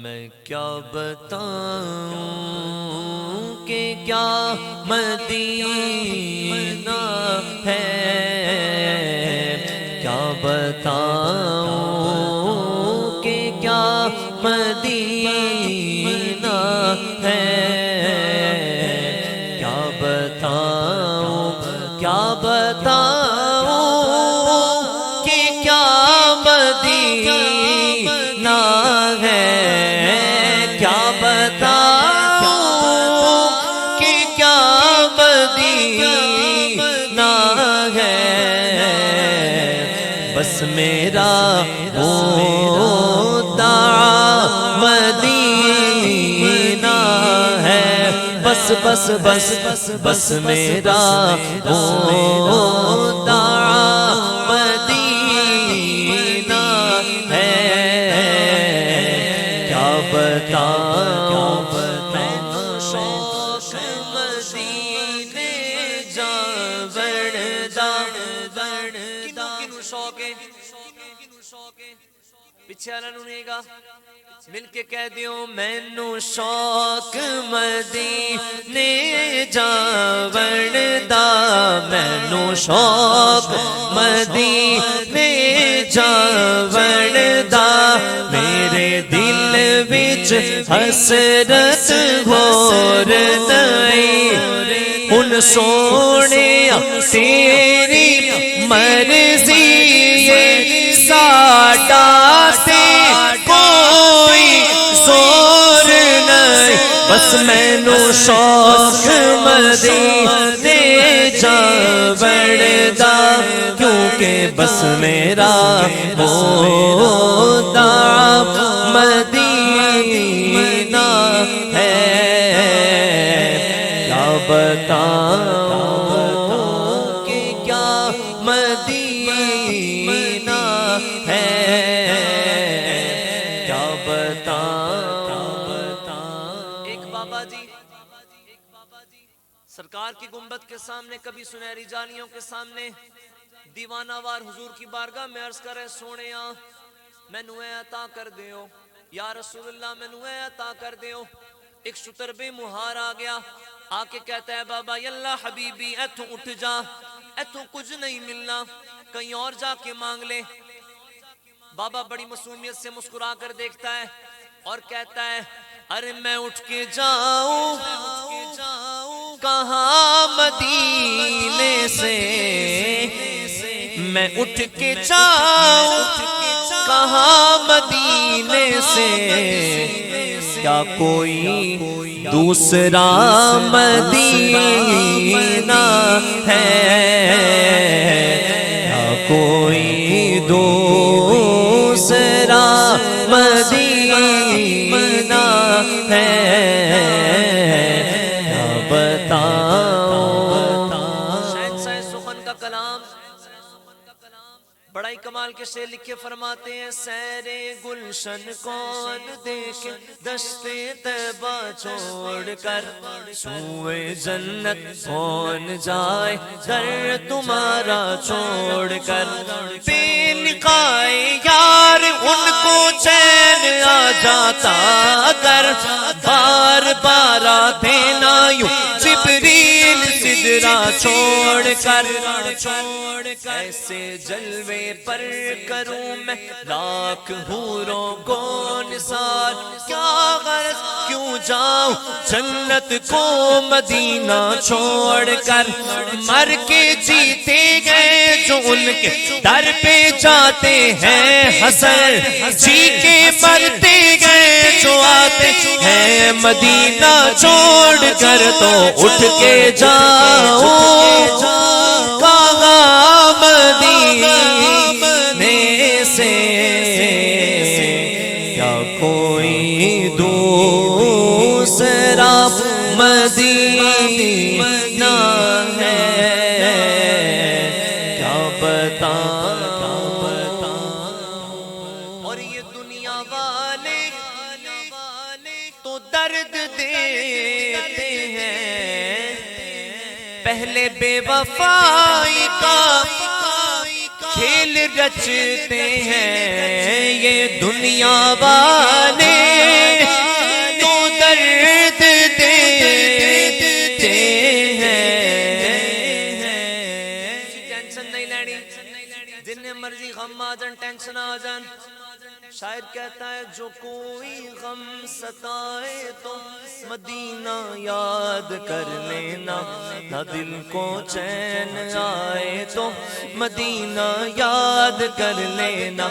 میں کیا بتاؤں کہ کیا مدینہ ہے، کیا بتاؤں کہ کیا مدینہ ہے، کیا بتاؤں کیا بتاؤں کہ کیا مدینہ ہے، کیا بتاؤں کہ کیا مدینہ ہے، بس میرا ہوتا مدینہ ہے، بس بس بس بس میرا ہوتا مدینہ ہے، کیا بتاؤں میں شوق مدینے جا بڑھدا کنو شوق ہے پیچھے والا نونے گا مل کے کہہ دیو مینو شوق مدینے جا بڑھدا، مینو شوق مدینے جا بڑھدا، میرے دل وچ حسرت گھور نہیں، ان سونے تیری مرضی ساڈا تے کوئی زور نہیں، بس مینو شوق مدینے جا بڑھدا، کیونکہ بس میرا ہوتا مدینہ ہے، کیا بتاؤں کہ کیا مدینہ ہے، کیا بتاؤں۔ ایک بابا جی سرکار کی گنبد کے سامنے، کبھی سنہری جالیوں کے سامنے دیوانہ وار حضور کی بارگاہ میں عرض کرے سونیا مینو اے عطا کر دیو، یا رسول اللہ مینو اے عطا کر دیو۔ ایک شتر بے مہار آ گیا، آ کے کہتا ہے بابا یاللہ حبیبی ایتھوں اٹھ جا، ایتھوں کچھ نہیں ملنا، کہیں اور جا کے مانگ لے۔ بابا بڑی معصومیت سے مسکرا کر دیکھتا ہے اور کہتا ہے ارے میں اٹھ کے جاؤں کہاں مدینے سے، میں اٹھ کے جاؤں کہاں مدینے سے، کیا کوئی دوسرا مدینہ ہے، کیا کوئی دوسرا مدینہ ہے، کیا بتاؤں۔ شاید سخن کا کلام بڑا ہی کمال کے شعر لکھے فرماتے ہیں سیر گلشن کون دیکھے دشتے طیبہ چھوڑ کر، سوئے جنت کون جائے در تمہارا چھوڑ کر، بے نقائے یار ان کو چین آ جاتا کر، بار بار آتے نہ یوں جبریل سدرا چھوڑ کر، ایسے جلوے پر کروں میں لاکھ حوروں کو نثار، کیا غرض کیوں جاؤں جنت کو مدینہ چھوڑ کر، مر کے جیتے گئے جو ان کے در پہ جاتے ہیں حسر، جی کے مرتے گئے جو آتے ہیں مدینہ چھوڑ کر، تو اٹھ کے جاؤں کہاں مدینے سے، کیا کوئی دوسرا مدینہ ہے، کیا بتاؤں۔ اور یہ دنیا والے تو درد دیتے ہیں، پہلے بے وفائی کا کھیل رچتے ہیں، یہ دنیا والے جان ٹینشن آ جان. شاعر کہتا ہے جو کوئی غم ستائے تو مدینہ یاد کر لینا, نہ دل کو چین آئے تو مدینہ یاد کر لینا.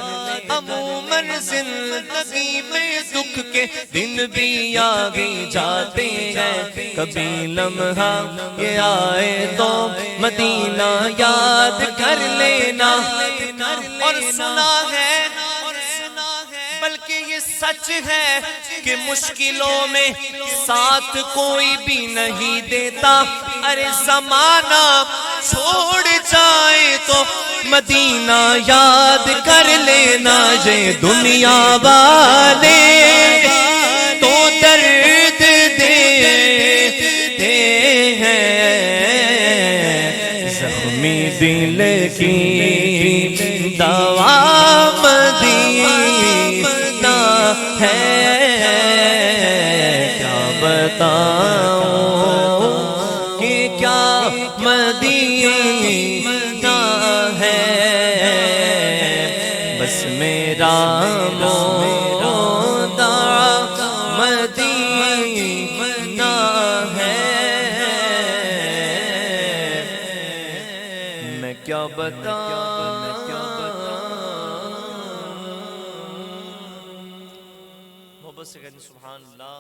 عموماً زندگی میں دکھ کے دن بھی آگے جاتے ہیں, کبھی لمحہ یہ آئے تو مدینہ یاد کر لینا. اور سنا ہے بلکہ یہ سچ ہے کہ مشکلوں میں ساتھ کوئی بھی نہیں دیتا. ارے زمانہ چھوڑ جائے تو مدینہ یاد کر لینا. یہ دنیا والے تو درد دیتے ہیں, زخمی دل کی دوا مدینہ ہے. کیا بتاؤں کہ کیا مدینہ ہے, بس میرا مودع مدینہ ہے. میں کیا بتاؤں, محبت سے کہتے سبحان اللہ.